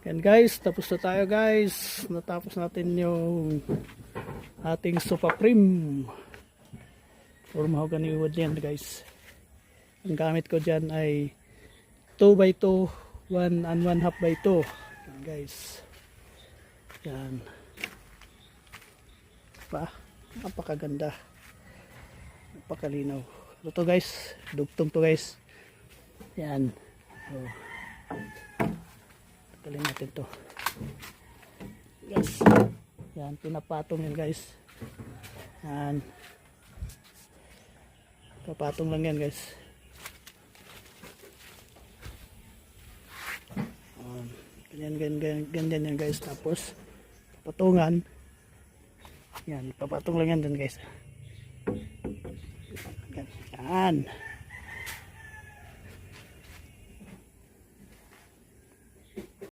Yan guys, tapos na tayo guys. Natapos natin yung ating sofa frame for mahogany wood yan guys. Ang gamit ko dyan ay 2x2, 1 and 1/2 by 2. Yan guys. Yan. Pa, napakaganda. Napakalinaw. Ito guys, dugtong to guys. Yan. So, tagalin natin to. Yes. Yan, pinapatong yan guys. Yan. Kapatong lang yan guys. Ganyan yan guys. Tapos, patungan. Yan, papatong lang yan dyan guys. Yan.